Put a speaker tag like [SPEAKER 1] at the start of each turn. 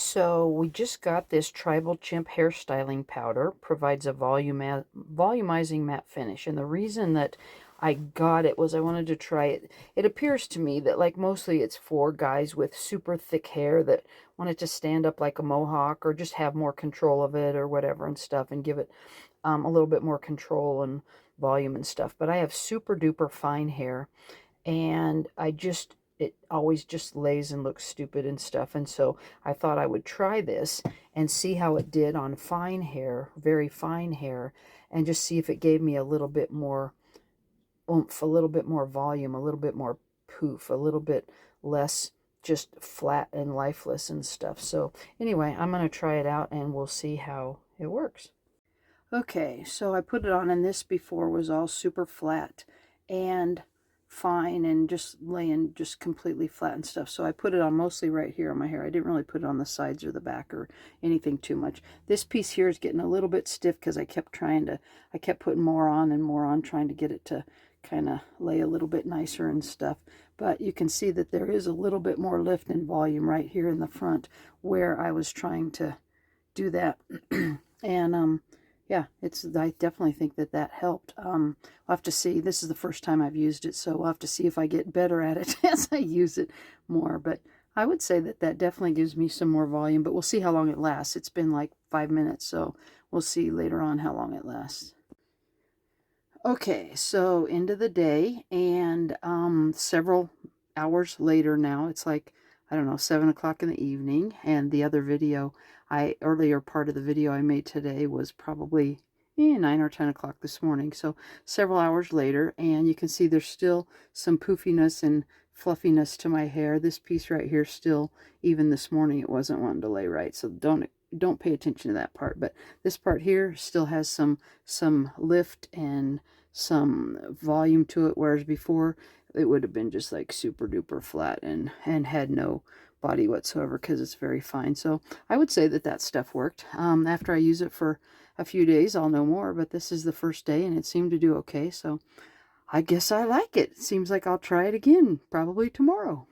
[SPEAKER 1] So we just got this Tribal Chimp hairstyling powder. Provides a volumizing matte finish. And the reason that I got it was I wanted to try it. It appears to me that like mostly it's for guys with super thick hair that want it to stand up like a mohawk or just have more control of it or whatever and stuff and give it a little bit more control and volume and stuff. But I have super duper fine hair and it always just lays and looks stupid and stuff. And so I thought I would try this and see how it did on fine hair, very fine hair, and just see if it gave me a little bit more oomph, a little bit more volume, a little bit more poof, a little bit less just flat and lifeless and stuff. So anyway, I'm going to try it out and we'll see how it works. Okay, so I put it on, and this before was all super flat and fine and just laying just completely flat and stuff. So I put it on mostly right here on my hair. I didn't really put it on the sides or the back or anything too much. This piece here is getting a little bit stiff because I kept putting more on and more on, trying to get it to kind of lay a little bit nicer and stuff. But you can see that there is a little bit more lift and volume right here in the front where I was trying to do that. And yeah, I definitely think that helped. We'll have to see. This is the first time I've used it, so we'll have to see if I get better at it as I use it more. But I would say that definitely gives me some more volume, but we'll see how long it lasts. It's been like 5 minutes, so we'll see later on how long it lasts. Okay, so end of the day, and several hours later now. It's like, I don't know, 7 o'clock in the evening, and the other video, earlier part of the video I made today was probably 9 or 10 o'clock this morning. So several hours later, and you can see there's still some poofiness and fluffiness to my hair. This piece right here still, even this morning, it wasn't wanting to lay right. So don't pay attention to that part. But this part here still has some lift and some volume to it, whereas before it would have been just like super duper flat and had no body whatsoever because it's very fine. So I would say that stuff worked. After I use it for a few days, I'll know more, but this is the first day and it seemed to do okay. So I guess I like it. Seems like I'll try it again probably tomorrow.